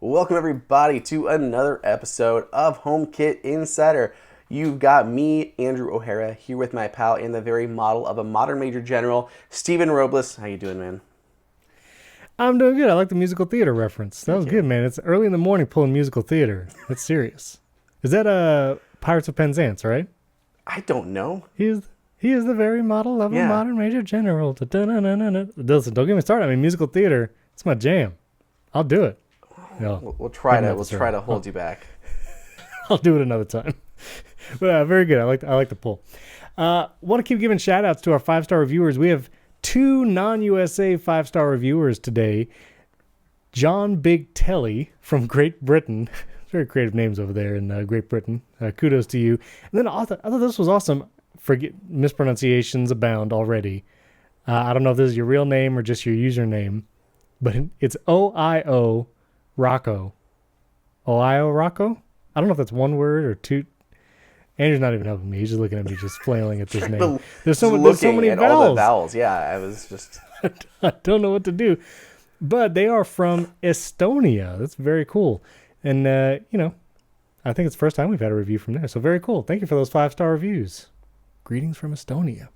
Welcome everybody to another episode of HomeKit Insider. You've got me, Andrew O'Hara, here with my pal and the very model of a modern Major General, Stephen Robles. How you doing, man? I'm doing good. I like the musical theater reference. That was good, man. It's early in the morning pulling musical theater. That's serious. Is that Pirates of Penzance, right? I don't know. He is the very model of a modern Major General. Listen, don't get me started. I mean, musical theater, it's my jam. I'll do it. No, We'll try to hold you back. I'll do it another time. But very good. I like the pull. Want to keep giving shout outs to our 5-star reviewers. We have 2 non-USA 5-star reviewers today. John Big Telly from Great Britain. Very creative names over there in Great Britain. Kudos to you. And then I thought this was awesome. Forget mispronunciations abound already. I don't know if this is your real name or just your username, but it's OIO Rocco. Ohio Rocco? I don't know if that's one word or two. Andrew's not even helping me. He's just looking at me, just flailing at this name. There's so many vowels. All the vowels. Yeah, I was just... I don't know what to do. But they are from Estonia. That's very cool. And, I think it's the first time we've had a review from there. So very cool. Thank you for those 5-star reviews. Greetings from Estonia.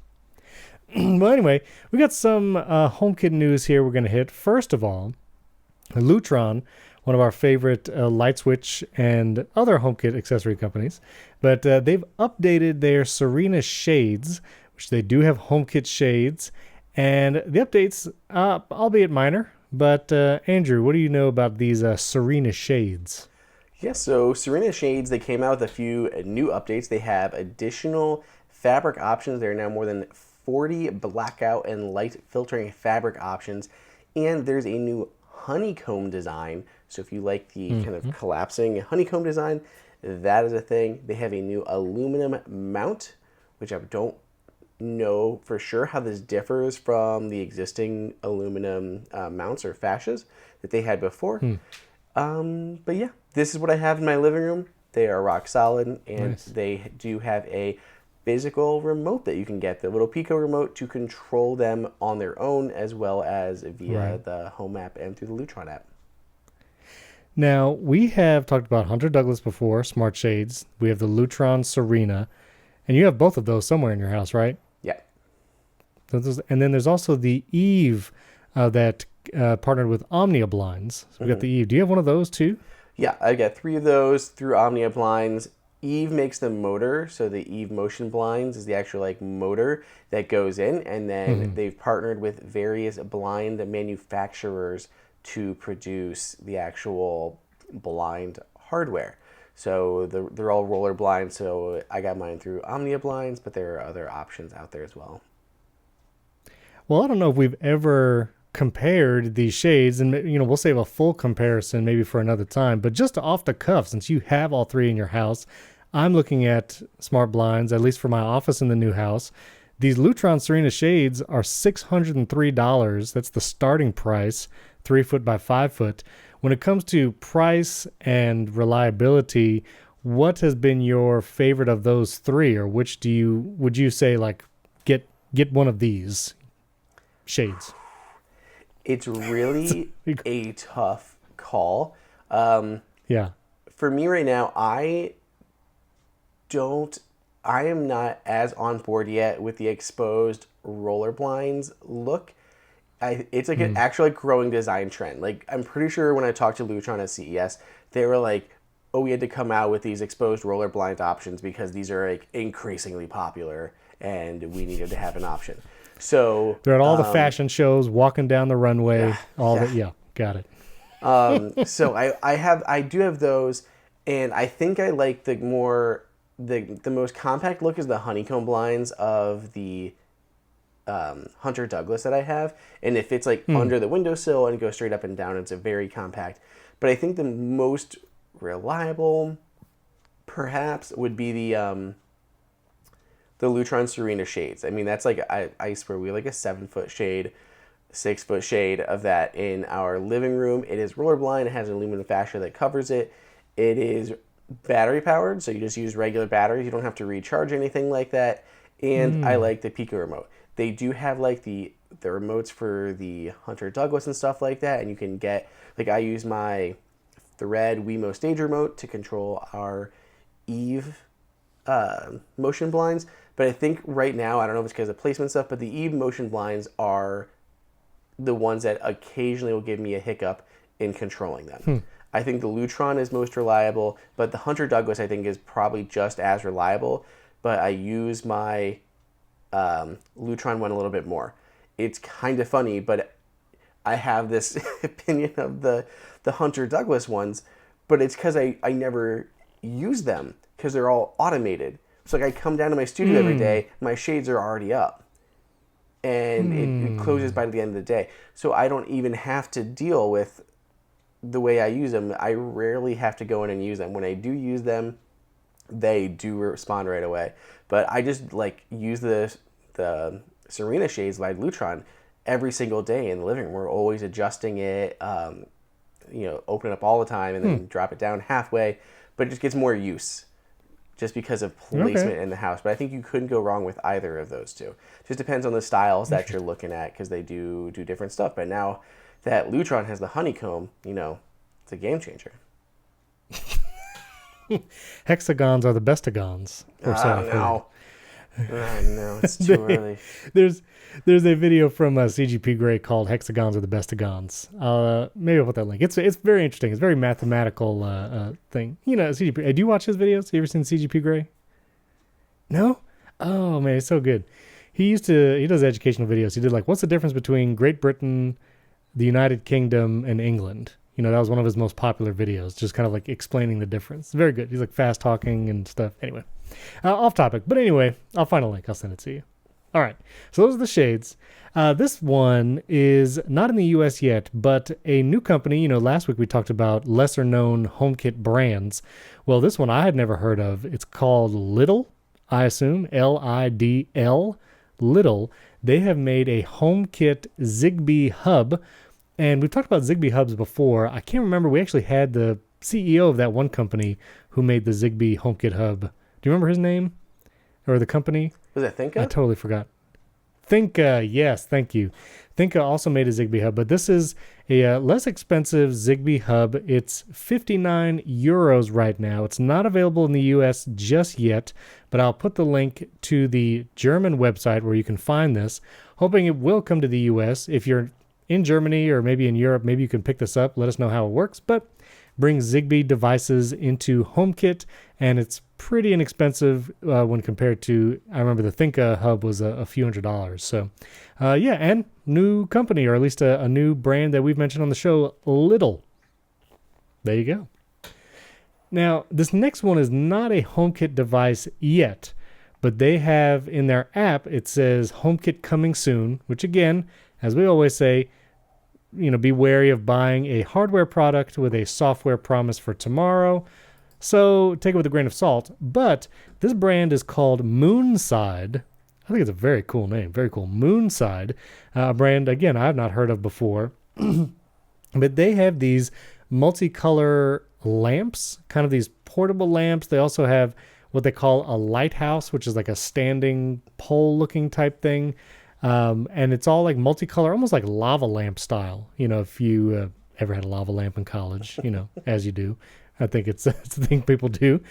Well, anyway, we got some HomeKit news here we're going to hit. First of all, Lutron, one of our favorite light switch and other HomeKit accessory companies. But they've updated their Serena shades, which they do have HomeKit shades. And the updates, albeit minor. But Andrew, what do you know about these Serena shades? Yeah, so Serena shades, they came out with a few new updates. They have additional fabric options. There are now more than 40 blackout and light filtering fabric options. And there's a new honeycomb design. So if you like the kind of collapsing honeycomb design, that is a thing. They have a new aluminum mount, which I don't know for sure how this differs from the existing aluminum mounts or fascias that they had before. But yeah, this is what I have in my living room. They are rock solid, and nice. They do have a physical remote that you can get, the little Pico remote, to control them on their own, as well as via the Home app and through the Lutron app. Now, we have talked about Hunter Douglas before, smart shades. We have the Lutron Serena, and you have both of those somewhere in your house, right? Yeah. And then there's also the Eve that partnered with Omnia Blinds. So we got the Eve. Do you have one of those too? Yeah, I got 3 of those through Omnia Blinds. Eve makes the motor, so the Eve Motion Blinds is the actual motor that goes in, and then they've partnered with various blind manufacturers to produce the actual blind hardware. So they're all roller blinds, so I got mine through Omnia Blinds, but there are other options out there as well. Well, I don't know if we've ever compared these shades, and we'll save a full comparison maybe for another time, but just off the cuff, since you have all 3 in your house, I'm looking at smart blinds, at least for my office in the new house. These Lutron Serena shades are $603. That's the starting price, 3 foot by 5 foot. When it comes to price and reliability, what has been your favorite of those 3, or which would you say get one of these shades? It's really a tough call. Yeah. For me right now, I am not as on board yet with the exposed roller blinds look. It's an actual growing design trend. I'm pretty sure when I talked to Lutron at CES, they were like, oh, we had to come out with these exposed roller blind options because these are increasingly popular and we needed to have an option. So they're at all the fashion shows, walking down the runway, got it. So I do have those, and I think I like the most compact look is the honeycomb blinds of the Hunter Douglas that I have, and it fits under the windowsill and goes straight up and down. It's a very compact, but I think the most reliable perhaps would be the Lutron Serena shades. I mean, that's I swear we have a 7-foot shade, 6-foot shade of that in our living room. It is roller blind. It has an aluminum fascia that covers it. It is battery powered, so you just use regular batteries. You don't have to recharge anything like that. And I like the Pico remote. They do have the remotes for the Hunter Douglas and stuff like that, and you can get I use my the red Wemo Stage Remote to control our Eve motion blinds. But I think right now, I don't know if it's because of placement stuff, but the Eve motion blinds are the ones that occasionally will give me a hiccup in controlling them. I think the Lutron is most reliable, but the Hunter Douglas I think is probably just as reliable, but I use my Lutron one a little bit more. It's kind of funny, but I have this opinion of the Hunter Douglas ones, but it's because I never use them because they're all automated. So like I come down to my studio every day, my shades are already up, and it closes by the end of the day. So I don't even have to deal with the way I use them. I rarely have to go in and use them. When I do use them, they do respond right away. But I just like use the Serena shades by Lutron every single day in the living room. We're always adjusting it, open it up all the time and then drop it down halfway. But it just gets more use just because of placement in the house. But I think you couldn't go wrong with either of those two. Just depends on the styles that you're looking at because they do different stuff. But now that Lutron has the honeycomb, it's a game changer. Hexagons are the bestagons. No, it's too early. There's a video from CGP Grey called "Hexagons are the bestagons." Maybe I'll put that link. It's very interesting. It's a very mathematical thing. CGP. Do you watch his videos? Have you ever seen CGP Grey? No? Oh man, it's so good. He does educational videos. He did like, what's the difference between Great Britain, the United Kingdom, and England? That was one of his most popular videos, just kind of like explaining the difference. Very good. He's like fast talking and stuff. Anyway, off topic. But anyway, I'll find a link. I'll send it to you. All right. So those are the shades. This one is not in the U.S. yet, but a new company. Last week we talked about lesser known HomeKit brands. Well, this one I had never heard of. It's called Lidl, I assume, Lidl. Lidl. They have made a HomeKit Zigbee hub. And we've talked about Zigbee hubs before. I can't remember. We actually had the CEO of that one company who made the Zigbee HomeKit hub. Do you remember his name? Or the company? Was it Thinka? I totally forgot. Thinka, yes, thank you. Thinka also made a Zigbee hub, but this is a less expensive Zigbee hub. It's 59 euros right now. It's not available in the US just yet, but I'll put the link to the German website where you can find this, hoping it will come to the US. If you're in Germany or maybe in Europe, maybe you can pick this up. Let us know how it works, but brings Zigbee devices into HomeKit, and it's pretty inexpensive when compared to, I remember the Thinka hub was a few $100s. So, and new company, or at least a new brand that we've mentioned on the show, Lidl. There you go. Now, this next one is not a HomeKit device yet, but they have in their app, it says HomeKit coming soon, which again, as we always say, be wary of buying a hardware product with a software promise for tomorrow. So take it with a grain of salt. But this brand is called Moonside. I think it's a very cool name. Very cool. Moonside. A brand, again, I have not heard of before. But they have these multicolor lamps, kind of these portable lamps. They also have what they call a lighthouse, which is like a standing pole looking type thing. And it's all like multicolor, almost like lava lamp style. If you ever had a lava lamp in college, as you do. I think it's the thing people do.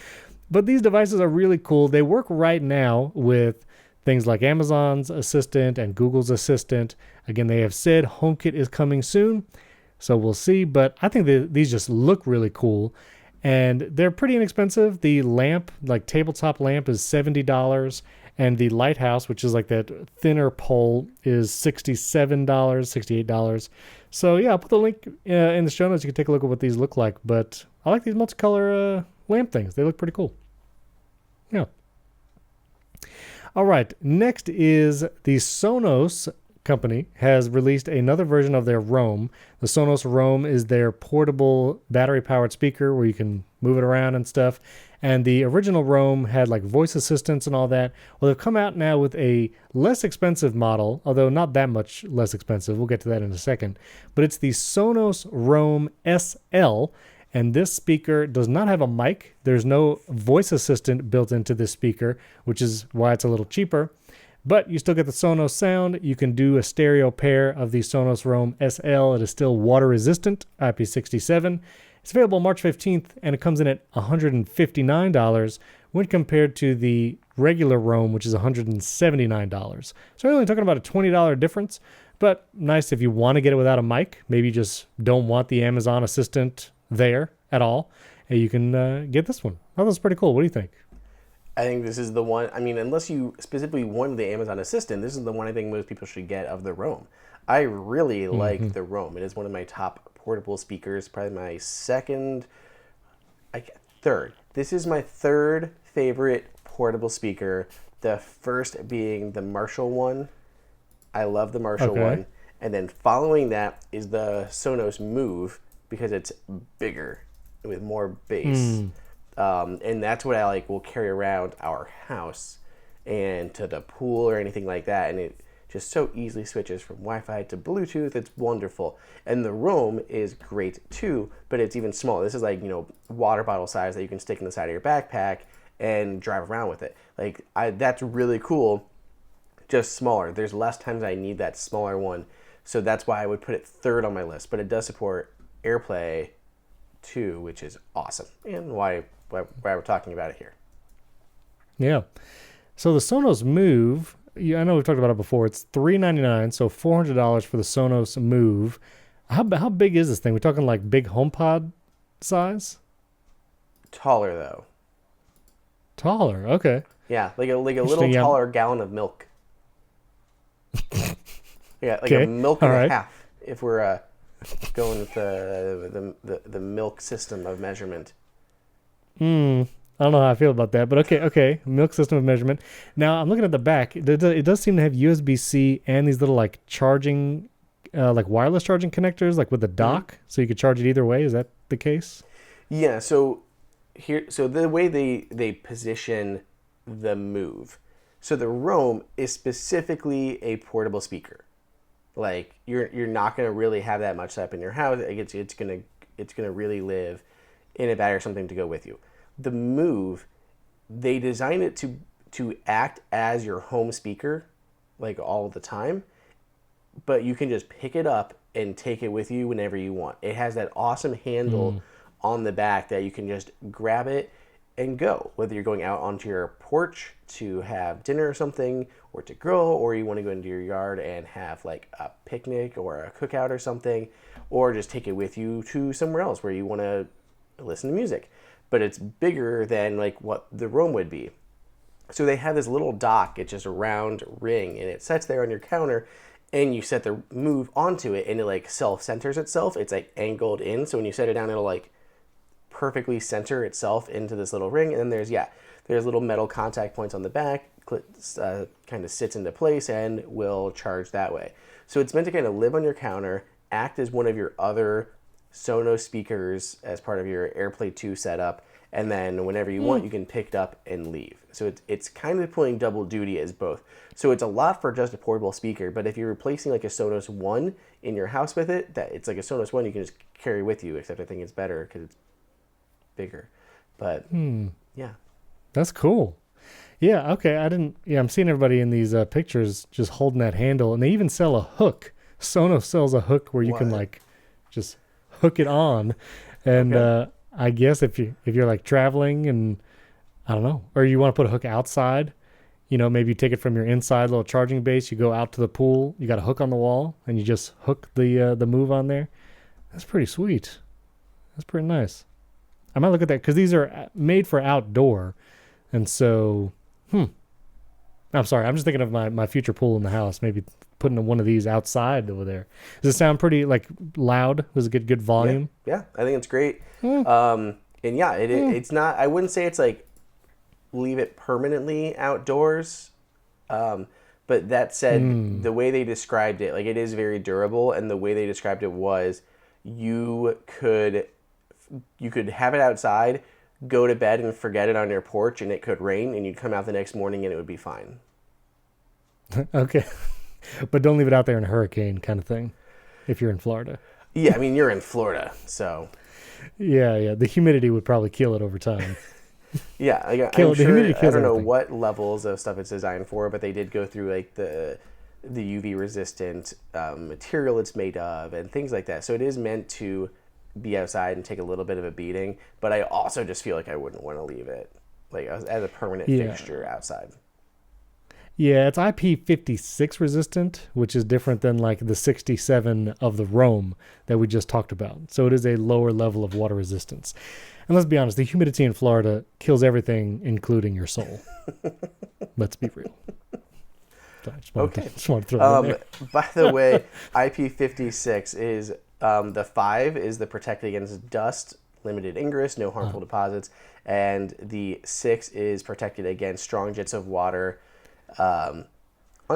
But these devices are really cool. They work right now with things like Amazon's Assistant and Google's Assistant. Again, they have said HomeKit is coming soon, so we'll see. But I think these just look really cool. And they're pretty inexpensive. The lamp, like tabletop lamp, is $70. And the lighthouse, which is like that thinner pole, is $67, $68. So yeah, I'll put the link in the show notes. You can take a look at what these look like. But I like these multicolor lamp things. They look pretty cool. Yeah. All right. Next is the Sonos company has released another version of their Roam. The Sonos Roam is their portable battery-powered speaker where you can move it around and stuff. And the original Roam had like voice assistants and all that. Well, they've come out now with a less expensive model, although not that much less expensive. We'll get to that in a second. But it's the Sonos Roam SL. And this speaker does not have a mic. There's no voice assistant built into this speaker, which is why it's a little cheaper. But you still get the Sonos sound. You can do a stereo pair of the Sonos Roam SL. It is still water resistant, IP67. It's available March 15th, and it comes in at $159 when compared to the regular Roam, which is $179. So we're only talking about a $20 difference, but nice if you want to get it without a mic. Maybe you just don't want the Amazon Assistant there at all, and you can get this one. Oh, that's pretty cool. What do you think? I think this is the one. I mean, unless you specifically wanted the Amazon Assistant, this is the one I think most people should get of the Roam. I really like the Roam. It is one of my top portable speakers, probably my third. This is my third favorite portable speaker. The first being the Marshall one. I love the Marshall one. And then following that is the Sonos Move because it's bigger with more bass. And that's what I will carry around our house and to the pool or anything like that. And it just so easily switches from Wi-Fi to Bluetooth. It's wonderful. And the Roam is great too, but it's even smaller. This is water bottle size that you can stick in the side of your backpack and drive around with it. That's really cool, just smaller. There's less times I need that smaller one. So that's why I would put it third on my list, but it does support AirPlay 2, which is awesome. And why we're talking about it here. Yeah. So the Sonos Move, I know we've talked about it before. It's $399, so $400 for the Sonos Move. How big is this thing? We're talking like big HomePod size? Taller though. Taller, okay. Yeah, like a little taller gallon of milk. Yeah, a milk and a half. If we're going with the milk system of measurement. I don't know how I feel about that, but okay. Milk system of measurement. Now I'm looking at the back. It does seem to have USB-C and these little charging, wireless charging connectors, with the dock, so you could charge it either way. Is that the case? Yeah. So the way they position the Move, so the Roam is specifically a portable speaker. You're not gonna really have that much set up in your house. It's gonna really live in a bag or something to go with you. The Move, they designed it to act as your home speaker, all the time, but you can just pick it up and take it with you whenever you want. It has that awesome handle on the back that you can just grab it and go, whether you're going out onto your porch to have dinner or something, or to grill, or you want to go into your yard and have a picnic or a cookout or something, or just take it with you to somewhere else where you want to listen to music. But it's bigger than what the Roam would be. So they have this little dock. It's just a round ring, and it sits there on your counter, and you set the Move onto it, and it self-centers itself. It's angled in, so when you set it down, it'll perfectly center itself into this little ring. And then there's little metal contact points on the back. Kind of sits into place and will charge that way. So it's meant to kind of live on your counter, act as one of your other Sonos speakers as part of your AirPlay 2 setup, and then whenever you want, you can pick it up and leave. So it's kind of pulling double duty as both. So it's a lot for just a portable speaker, but if you're replacing a Sonos One in your house with it, that it's a Sonos One you can just carry with you, except I think it's better because it's bigger. But yeah. That's cool. Yeah, okay. I'm seeing everybody in these pictures just holding that handle, and they even sell a okay. Sonos sells a hook where you can just hook it on, and I guess if you're traveling and I don't know, or you want to put a hook outside, maybe you take it from your inside little charging base, you go out to the pool, you got a hook on the wall, and you just hook the Move on there. That's pretty sweet. That's pretty nice. I might look at that because these are made for outdoor, and so I'm sorry, I'm just thinking of my future pool in the house, maybe putting one of these outside over there. Does it sound pretty loud? Does it get good volume? Yeah, I think it's great. And yeah, it's not, I wouldn't say it's leave it permanently outdoors. But that said, the way they described it, it is very durable, and the way they described it was you could have it outside, go to bed and forget it on your porch, and it could rain, and you'd come out the next morning and it would be fine. Okay. But don't leave it out there in a hurricane kind of thing if you're in Florida. Yeah, I mean, you're in Florida, so. Yeah. The humidity would probably kill it over time. Yeah, I'm sure, I don't know what levels of stuff it's designed for, but they did go through the UV resistant material it's made of and things like that. So it is meant to be outside and take a little bit of a beating, but I also just feel like I wouldn't want to leave it like as a permanent fixture outside. Yeah, it's IP56 resistant, which is different than like the 67 of the Roam that we just talked about. So it is a lower level of water resistance. And let's be honest, the humidity in Florida kills everything, including your soul. Let's be real. So just want to throw that in there. By the way, IP56 is the 5 is the protect against dust, limited ingress, no harmful deposits, and the 6 is protected against strong jets of water on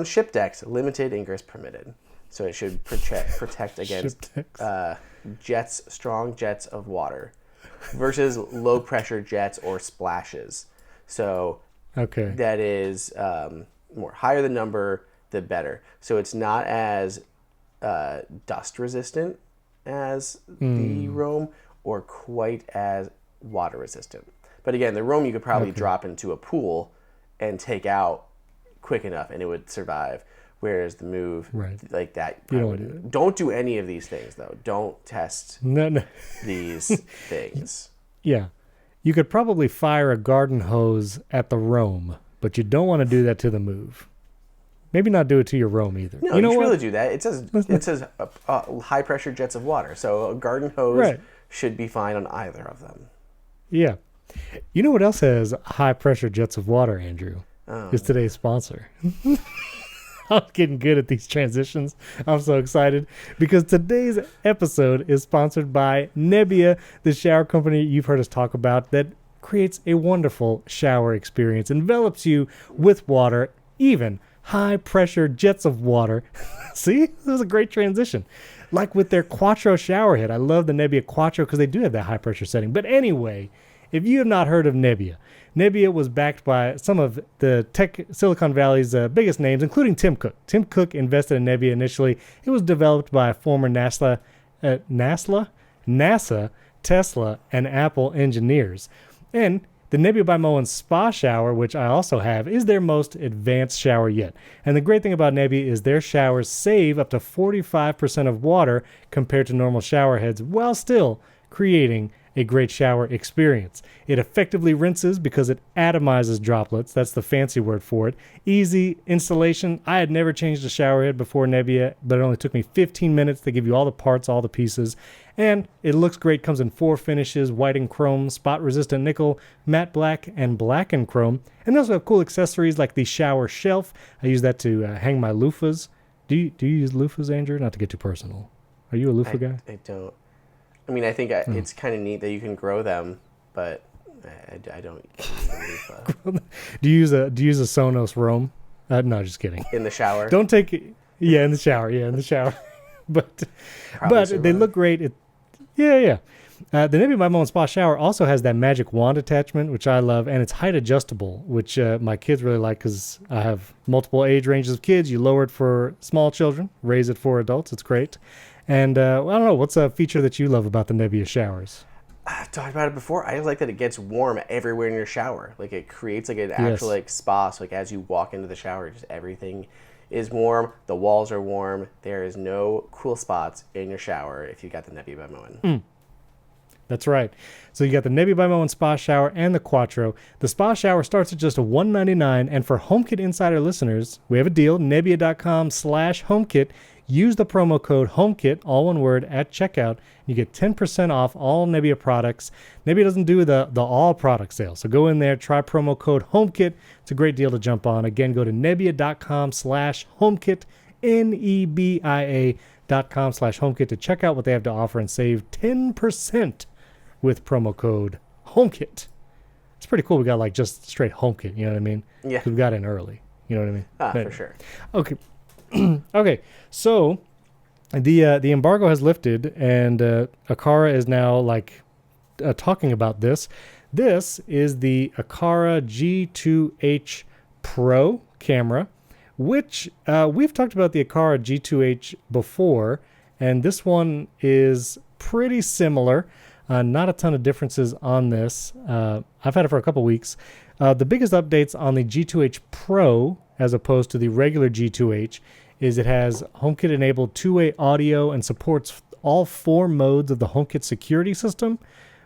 ship decks, limited ingress permitted. So it should protect against strong jets of water versus low pressure jets or splashes. So that is more higher the number, the better. So it's not as dust resistant as the Roam or quite as water resistant. But again, the Roam you could probably drop into a pool and take out quick enough and it would survive. Whereas the Move, like that, don't do any of these things though. Don't test these things. Yeah. You could probably fire a garden hose at the Roam, but you don't want to do that to the Move. Maybe not do it to your Roam either. No, you should really do that. It says high pressure jets of water. So a garden hose should be fine on either of them. Yeah. You know what else has high pressure jets of water, Andrew? Is today's sponsor. I'm getting good at these transitions. I'm so excited because today's episode is sponsored by Nebia, the shower company you've heard us talk about that creates a wonderful shower experience, envelops you with water, even high pressure jets of water. See, this is a great transition. Like with their Quattro shower head. I love the Nebia Quattro because they do have that high pressure setting. But anyway, if you have not heard of Nebia, Nebia was backed by some of the Silicon Valley's biggest names, including Tim Cook. Tim Cook invested in Nebia initially. It was developed by former NASA, Tesla, and Apple engineers. And the Nebia by Moen Spa Shower, which I also have, is their most advanced shower yet. And the great thing about Nebia is their showers save up to 45% of water compared to normal shower heads while still creating a great shower experience. It effectively rinses because it atomizes droplets. That's the fancy word for it. Easy installation. I had never changed a shower head before Nebia, but it only took me 15 minutes. They give you all the parts, all the pieces. And it looks great. Comes in 4 finishes: white and chrome, spot-resistant nickel, matte black, and black and chrome. And they also have cool accessories like the shower shelf. I use that to hang my loofahs. Do you use loofahs, Andrew? Not to get too personal. Are you a loofah guy? I don't. I mean, I think it's kind of neat that you can grow them, but I don't use a loofah. Do you use a Sonos Roam? No, just kidding. In the shower? Don't take it. Yeah, in the shower. Yeah, in the shower. but they look great. The Nebia by Moen Spa Shower also has that magic wand attachment, which I love, and it's height adjustable, which my kids really like because I have multiple age ranges of kids. You lower it for small children, raise it for adults. It's great. And I don't know, what's a feature that you love about the Nebia showers? I've talked about it before. I like that it gets warm everywhere in your shower. Like it creates like an actual like spa. So like as you walk into the shower, just everything is warm. The walls are warm. There is no cool spots in your shower if you got the Nebia by Moen. That's right. So you got the Nebia by Moen Spa Shower and the Quattro. The Spa Shower starts at just $199, and for HomeKit Insider listeners, we have a deal, Nebia.com/HomeKit. Use the promo code HomeKit, all one word, at checkout. You get 10% off all Nebia products. Nebia doesn't do the all product sale. So go in there, try promo code HomeKit. It's a great deal to jump on. Again, go to Nebia.com/HomeKit, Nebia.com/HomeKit to check out what they have to offer and save 10% with promo code HomeKit. It's pretty cool. We got like just straight HomeKit, you know what I mean? Yeah. We got in early, you know what I mean? For sure. Okay. Okay, so the embargo has lifted, and Aqara is now like talking about this. This is the Aqara G2H Pro camera, which we've talked about the Aqara G2H before, and this one is pretty similar. Not a ton of differences on this. I've had it for a couple weeks. The biggest updates on the G2H Pro, as opposed to the regular G2H, is it has HomeKit-enabled two-way audio and supports all 4 modes of the HomeKit security system,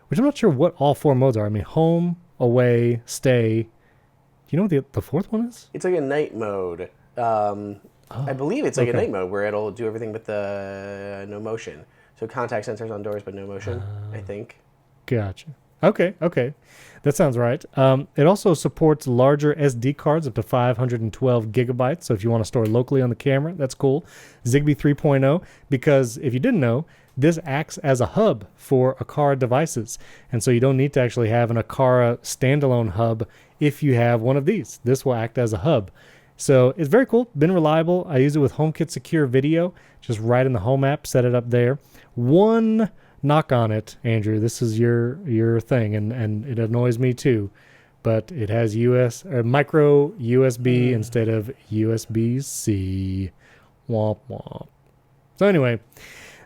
which I'm not sure what all 4 modes are. I mean, home, away, stay. Do you know what the 4th one is? It's like a night mode. I believe it's like a night mode where it'll do everything with the no motion. So contact sensors on doors, but no motion, I think. Gotcha. Okay. That sounds right. It also supports larger SD cards up to 512 gigabytes. So if you want to store locally on the camera, that's cool. Zigbee 3.0, because if you didn't know, this acts as a hub for Aqara devices. And so you don't need to actually have an Aqara standalone hub if you have one of these. This will act as a hub. So it's very cool, been reliable. I use it with HomeKit Secure Video, just right in the Home app, set it up there. One knock on it, Andrew, this is your thing, and it annoys me too, but it has micro USB instead of USB-C. Womp womp. So anyway,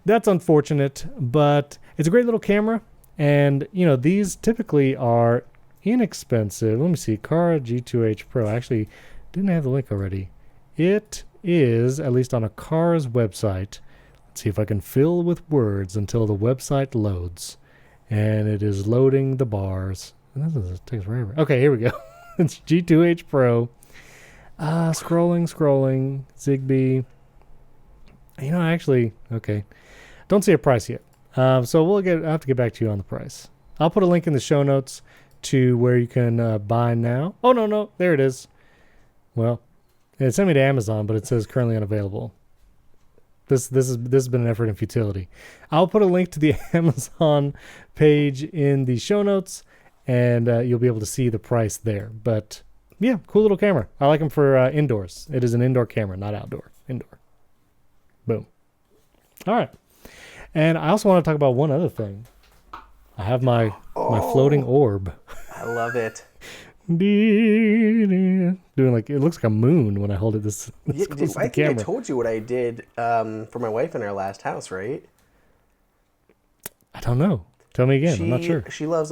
that's unfortunate, but it's a great little camera, and these typically are inexpensive. Let me see, Aqara G2H Pro. Actually, didn't have the link already. It is, at least on Aqara's website. Let's see if I can fill with words until the website loads. And it is loading the bars. This takes forever. Okay, here we go. It's G2H Pro. Scrolling. Zigbee. Actually, okay. Don't see a price yet. So I'll have to get back to you on the price. I'll put a link in the show notes to where you can buy now. Oh, no. There it is. Well, it sent me to Amazon, but it says currently unavailable. This has been an effort in futility. I'll put a link to the Amazon page in the show notes, and you'll be able to see the price there. But yeah, cool little camera. I like them for indoors. It is an indoor camera, not outdoor. Indoor. Boom. All right. And I also want to talk about one other thing. I have my floating orb. I love it. Doing like, it looks like a moon when I hold it this close to the I think camera. I told you what I did for my wife in our last house, right? I don't know. Tell me again. I'm not sure. She loves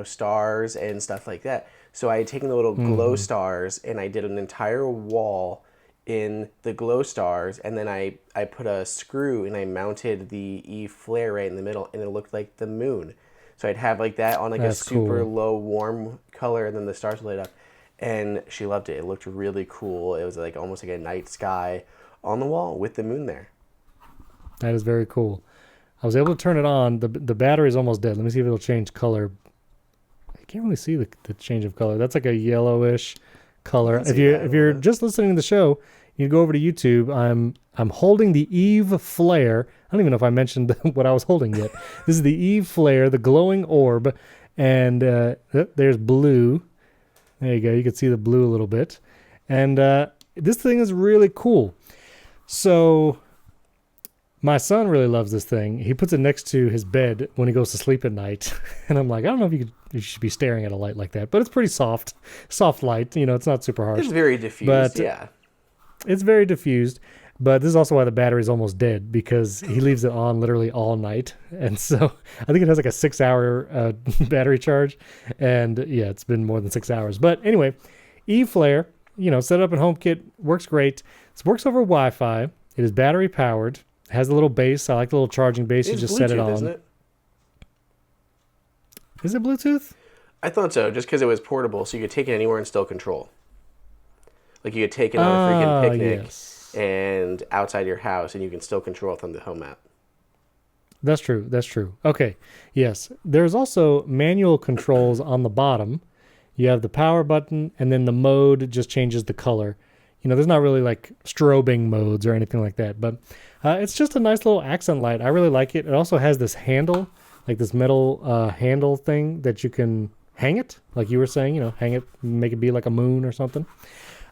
stars and stuff like that. So I had taken the little glow stars and I did an entire wall in the glow stars, and then I put a screw and I mounted the Eve flare right in the middle, and it looked like the moon. So I'd have like that on like That's a super cool. low warm color, and then the stars lit up, and she loved it. It looked really cool. It was like almost like a night sky on the wall with the moon there. That is very cool. I was able to turn it on. The battery is almost dead. Let me see if it'll change color. I can't really see the change of color. That's like a yellowish color. If you're just listening to the show, you go over to YouTube. I'm holding the Eve flare. I don't even know if I mentioned what I was holding yet. This is the Eve flare, the glowing orb, and there's blue. There you go. You can see the blue a little bit, and this thing is really cool. So my son really loves this thing. He puts it next to his bed when he goes to sleep at night, and I'm like, I don't know if you should be staring at a light like that, but it's pretty soft light. It's not super harsh. It's very diffused, but yeah. It's very diffused, but this is also why the battery is almost dead, because he leaves it on literally all night. And so I think it has like a 6-hour battery charge. And yeah, it's been more than 6 hours. But anyway, E-Flare, set up in HomeKit, works great. It works over Wi-Fi. It is battery powered. It has a little base. I like the little charging base. You just Bluetooth, set it on. Isn't it? Is it Bluetooth? I thought so, just because it was portable, so you could take it anywhere and still control. Like you could take it on a freaking picnic and outside your house, and you can still control it from the home app. That's true. Okay. Yes. There's also manual controls on the bottom. You have the power button, and then the mode just changes the color. There's not really like strobing modes or anything like that, but it's just a nice little accent light. I really like it. It also has this handle, like this metal handle thing that you can hang it, like you were saying, hang it, make it be like a moon or something.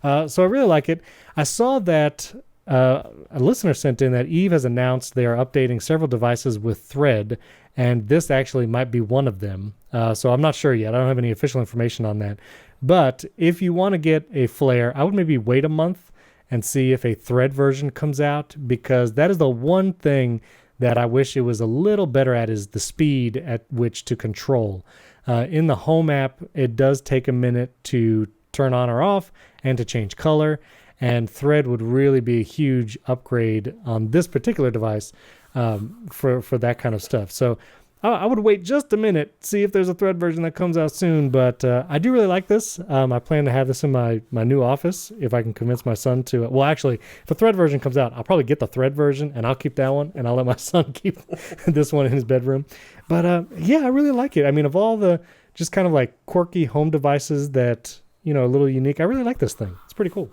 So I really like it. I saw that a listener sent in that Eve has announced they are updating several devices with Thread, and this actually might be one of them. So I'm not sure yet. I don't have any official information on that. But if you want to get a flare, I would maybe wait a month and see if a Thread version comes out, because that is the one thing that I wish it was a little better at, is the speed at which to control. In the Home app, it does take a minute to turn on or off and to change color, and Thread would really be a huge upgrade on this particular device. for that kind of stuff. So I would wait just a minute, see if there's a Thread version that comes out soon. But I do really like this. I plan to have this in my new office if I can convince my son to. Well, actually, if a Thread version comes out, I'll probably get the Thread version, and I'll keep that one, and I'll let my son keep this one in his bedroom. But yeah, I really like it. I mean, of all the just kind of like quirky home devices that, you know, a little unique, I really like this thing. It's pretty cool.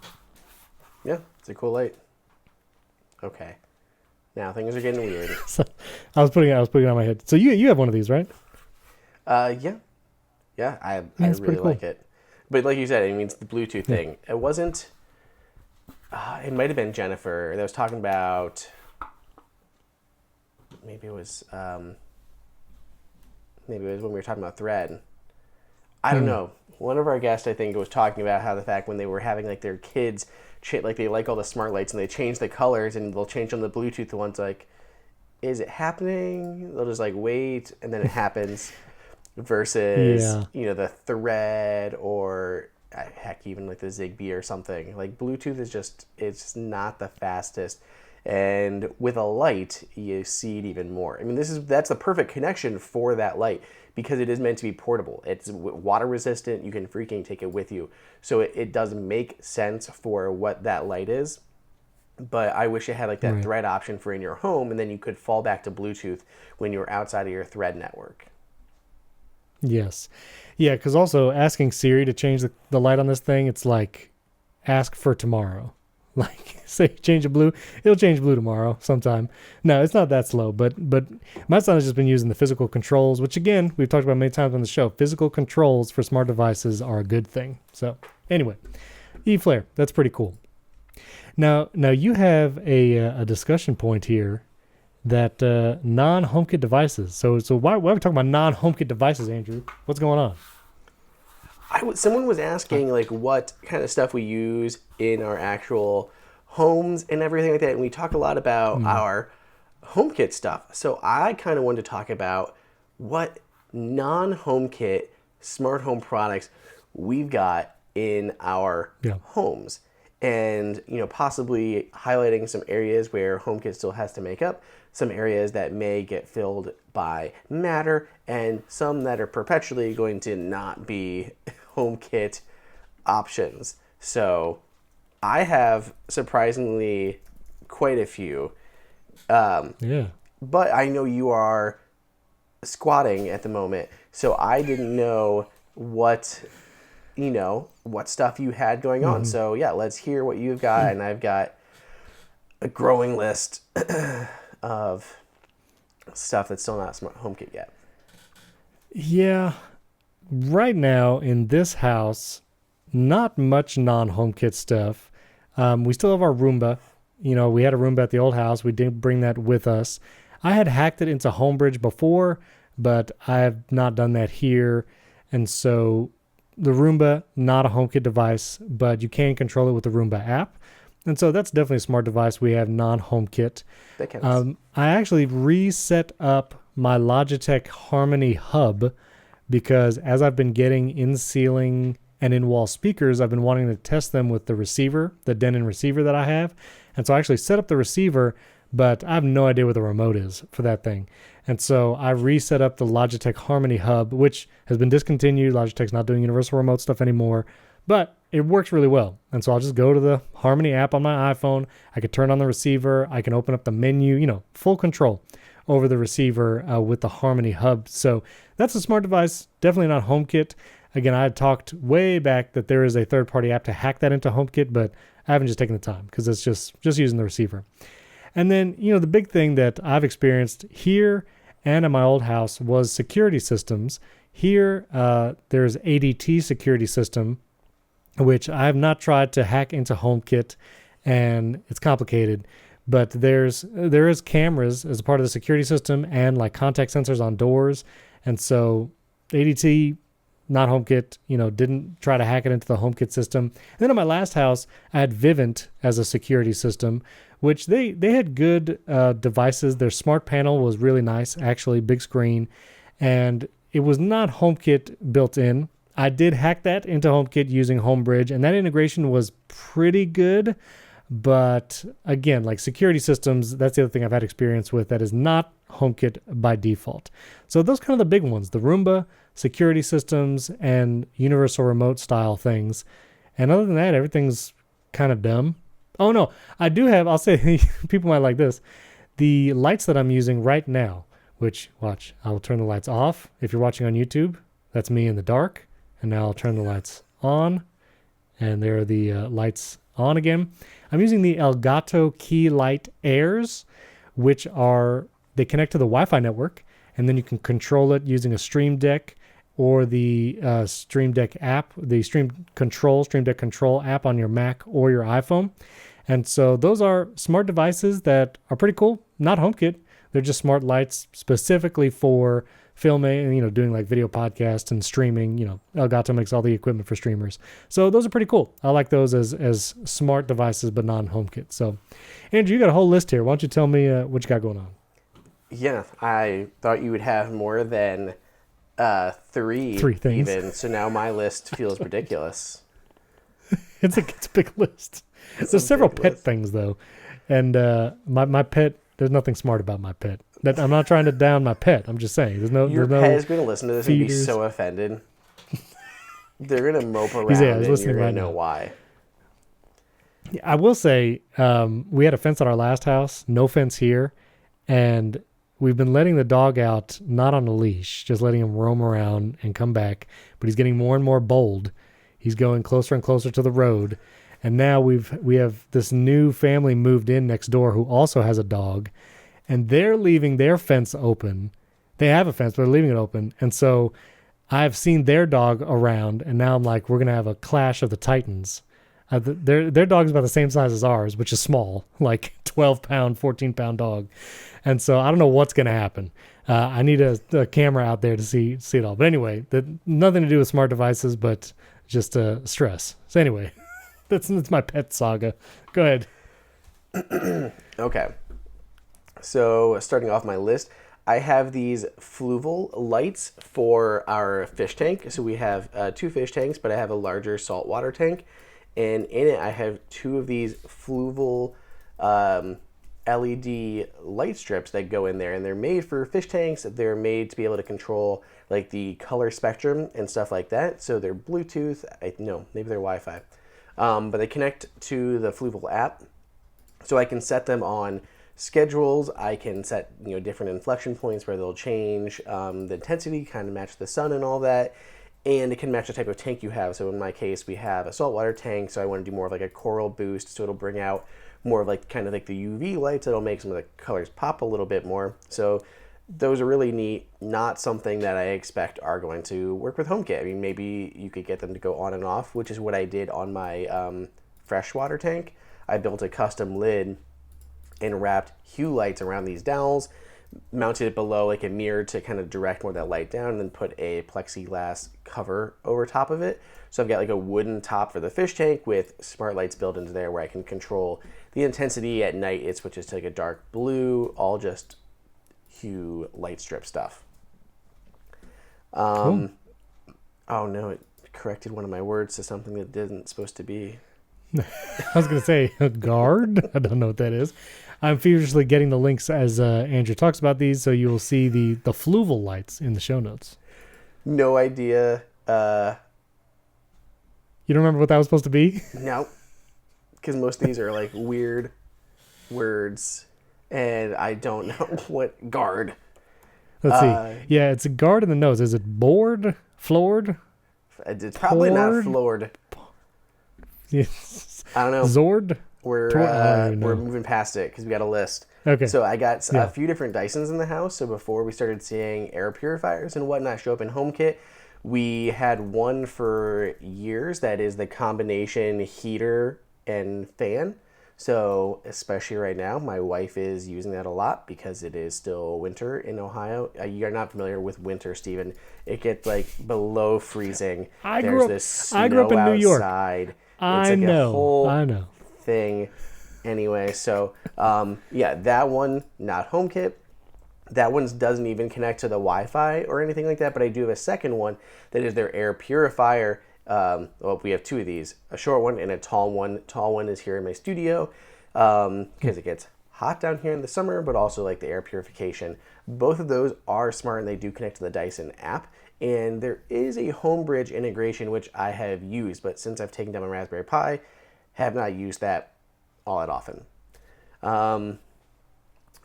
Yeah, it's a cool light. Okay. Now things are getting weird. So I was putting it on my head. So you have one of these, right? Yeah. I really cool. like it. But like you said, I mean, it's the Bluetooth thing. It wasn't. It might have been Jennifer that was talking about. Maybe it was when we were talking about Thread. I don't know. One of our guests, I think, was talking about how the fact when they were having like their kids. Like they like all the smart lights and they change the colors and they'll change on the Bluetooth ones. Like, is it happening? They'll just like wait and then it happens. Versus you know, the Thread or heck, even like the Zigbee or something. Like Bluetooth is it's not the fastest. And with a light, you see it even more. I mean, that's the perfect connection for that light because it is meant to be portable. It's water resistant. You can freaking take it with you. So it does make sense for what that light is. But I wish it had like that Thread option for in your home, and then you could fall back to Bluetooth when you're outside of your Thread network. Yes. Yeah, because also asking Siri to change the light on this thing, it's like ask for tomorrow. Like, say change it blue, it'll change blue tomorrow sometime. No, it's not that slow, but my son has just been using the physical controls, which again, we've talked about many times on the show. Physical controls for smart devices are a good thing. So anyway, eFlare, that's pretty cool. Now you have a discussion point here that non-HomeKit devices. So why are we talking about non-HomeKit devices, Andrew? What's going on? Someone was asking like what kind of stuff we use in our actual homes and everything like that, and we talk a lot about our HomeKit stuff. So I kind of wanted to talk about what non-HomeKit smart home products we've got in our homes, and you know, possibly highlighting some areas where HomeKit still has to make up, some areas that may get filled by Matter, and some that are perpetually going to not be HomeKit options. So I have surprisingly quite a few. But I know you are squatting at the moment, so I didn't know what stuff you had going on. So yeah, let's hear what you've got, and I've got a growing list of stuff that's still not Smart HomeKit yet. Yeah. Right now in this house, not much non-HomeKit stuff. We still have our Roomba. You know, we had a Roomba at the old house. We didn't bring that with us. I had hacked it into Homebridge before, but I have not done that here. And so the Roomba, not a HomeKit device, but you can control it with the Roomba app. And so that's definitely a smart device. We have non-HomeKit. That counts. I actually reset up my Logitech Harmony Hub because as I've been getting in-ceiling and in-wall speakers, I've been wanting to test them with the receiver, the Denon receiver that I have. And so I actually set up the receiver, but I have no idea where the remote is for that thing. And so I reset up the Logitech Harmony Hub, which has been discontinued. Logitech's not doing universal remote stuff anymore, but it works really well. And so I'll just go to the Harmony app on my iPhone. I can turn on the receiver. I can open up the menu, full control over the receiver with the Harmony Hub. So that's a smart device, definitely not HomeKit. Again, I had talked way back that there is a third-party app to hack that into HomeKit, but I haven't just taken the time because it's just using the receiver. And then, the big thing that I've experienced here and in my old house was security systems. Here, there's ADT security system, which I have not tried to hack into HomeKit, and it's complicated. But there is cameras as a part of the security system and like contact sensors on doors. And so ADT, not HomeKit, didn't try to hack it into the HomeKit system. And then in my last house, I had Vivint as a security system, which they had good devices. Their smart panel was really nice, actually, big screen. And it was not HomeKit built in. I did hack that into HomeKit using Homebridge, and that integration was pretty good. But again, like security systems, that's the other thing I've had experience with that is not HomeKit by default. So those kind of the big ones, the Roomba, security systems, and universal remote style things. And other than that, everything's kind of dumb. Oh no, I do have, I'll say, people might like this. The lights that I'm using right now, which, watch, I will turn the lights off. If you're watching on YouTube, that's me in the dark. And now I'll turn the lights on. And there are the lights on again. I'm using the Elgato Key Light Airs, which are, they connect to the Wi-Fi network, and then you can control it using a Stream Deck or the Stream Deck app, the Stream Deck Control app on your Mac or your iPhone. And so those are smart devices that are pretty cool. Not HomeKit. They're just smart lights specifically for filming, doing like video podcasts and streaming. Elgato makes all the equipment for streamers. So those are pretty cool. I like those as smart devices, but non-HomeKit. So, Andrew, you got a whole list here. Why don't you tell me what you got going on? Yeah, I thought you would have more than three things. even. So now my list feels ridiculous. It's a big list. There's several pet things though, and my pet. There's nothing smart about my pet. That I'm not trying to down my pet. I'm just saying Your pet is going to listen to this and be so offended. They're going to mope around and you're going to know why. I will say we had a fence at our last house, no fence here, and we've been letting the dog out, not on a leash, just letting him roam around and come back, but he's getting more and more bold. He's going closer and closer to the road. And now we have this new family moved in next door who also has a dog, and they're leaving their fence open. They have a fence, but they're leaving it open. And so I've seen their dog around, and now I'm like, we're going to have a clash of the titans. Their dog's about the same size as ours, which is small, like 12-pound, 14-pound dog. And so I don't know what's going to happen. I need a camera out there to see it all. But anyway, nothing to do with smart devices, but just stress. So anyway. That's my pet saga. Go ahead. Okay. So starting off my list, I have these Fluval lights for our fish tank. So we have 2 fish tanks, but I have a larger saltwater tank. And in it, I have 2 of these Fluval LED light strips that go in there. And they're made for fish tanks. They're made to be able to control like the color spectrum and stuff like that. So they're Bluetooth. Maybe they're Wi-Fi. But they connect to the Fluval app, so I can set them on schedules. I can set different inflection points where they'll change the intensity, kind of match the sun and all that, and it can match the type of tank you have. So in my case, we have a saltwater tank, so I want to do more of like a coral boost, so it'll bring out more of like kind of like the UV lights. It'll make some of the colors pop a little bit more. So those are really neat, not something that I expect are going to work with HomeKit. I mean, maybe you could get them to go on and off, which is what I did on my freshwater tank. I built a custom lid and wrapped hue lights around these dowels, mounted it below like a mirror to kind of direct more of that light down, and then put a plexiglass cover over top of it. So I've got like a wooden top for the fish tank with smart lights built into there where I can control the intensity. At night it switches to like a dark blue, all just hue light strip stuff. Cool. Oh no, it corrected one of my words to something that isn't supposed to be. I was going to say a guard. I don't know what that is. I'm feverishly getting the links as Andrew talks about these, so you will see the Fluval lights in the show notes. No idea. You don't remember what that was supposed to be? No, because most of these are like weird words. And I don't know what guard. Let's see. Yeah, it's a guard in the nose. Is it bored? Floored? It's probably not floored. Yes. I don't know. Zord? We're moving past it because we got a list. Okay. So I got a few different Dysons in the house. So before we started seeing air purifiers and whatnot show up in HomeKit, we had one for years that is the combination heater and fan. So especially right now, my wife is using that a lot because it is still winter in Ohio. You're not familiar with winter, Stephen. It gets like below freezing. I grew up in New York. Outside. I know. Thing. Anyway, so that one, not HomeKit. That one doesn't even connect to the Wi-Fi or anything like that, but I do have a second one that is their air purifier, Well, we have two of these, a short one and a tall one. Tall one is here in my studio because it gets hot down here in the summer, but also like the air purification. Both of those are smart and they do connect to the Dyson app. And there is a Homebridge integration, which I have used, but since I've taken down my Raspberry Pi, have not used that all that often.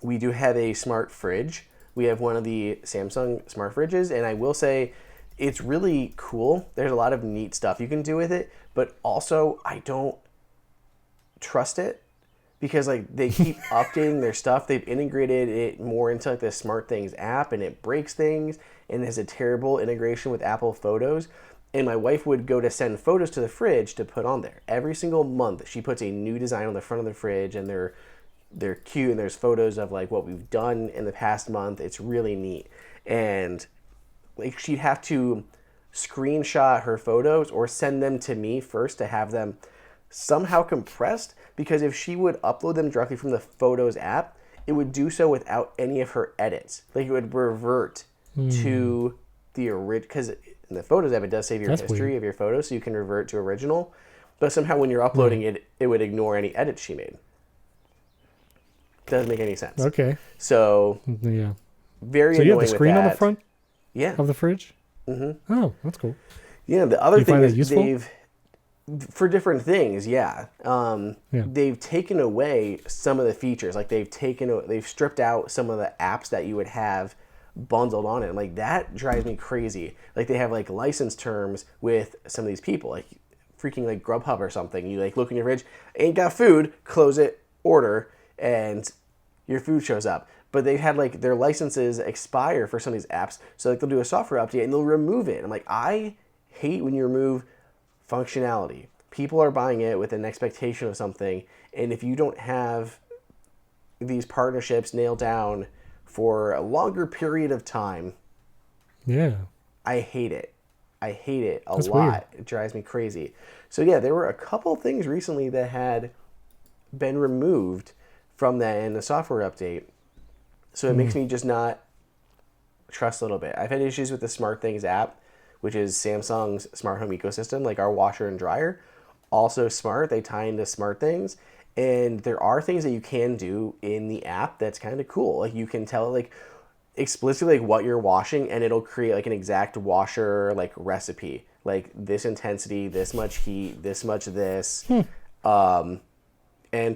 We do have a smart fridge. We have one of the Samsung smart fridges, and I will say it's really cool. There's a lot of neat stuff you can do with it, but also I don't trust it because like they keep updating their stuff. They've integrated it more into like the Smart Things app, and it breaks things and has a terrible integration with Apple Photos. And my wife would go to send photos to the fridge to put on there. Every single month, she puts a new design on the front of the fridge, and they're cute, and there's photos of like what we've done in the past month. It's really neat. And like she'd have to screenshot her photos or send them to me first to have them somehow compressed, because if she would upload them directly from the Photos app, it would do so without any of her edits. Like it would revert to the original, because in the Photos app, it does save your history of your photos, so you can revert to original. But somehow when you're uploading it, it would ignore any edits she made. Doesn't make any sense. Okay. So yeah, very so annoying. You have the screen with that. on the front of the fridge? Mm-hmm. Oh, that's cool. Yeah, the other thing is useful? for different things, they've taken away some of the features. Like they've stripped out some of the apps that you would have bundled on it. And like that drives me crazy. Like they have like license terms with some of these people, like freaking like Grubhub or something. You like look in your fridge, ain't got food, close it, order, and your food shows up. But they've had like their licenses expire for some of these apps, so like they'll do a software update and they'll remove it. I'm like, I hate when you remove functionality. People are buying it with an expectation of something, and if you don't have these partnerships nailed down for a longer period of time, I hate it. I hate it a lot. Weird. It drives me crazy. So yeah, there were a couple things recently that had been removed from that in the software update. So it makes me just not trust a little bit. I've had issues with the Smart Things app, which is Samsung's smart home ecosystem, like our washer and dryer. Also smart, they tie into Smart Things. And there are things that you can do in the app that's kind of cool. Like you can tell like explicitly like what you're washing, and it'll create like an exact washer like recipe. Like this intensity, this much heat, this much this, and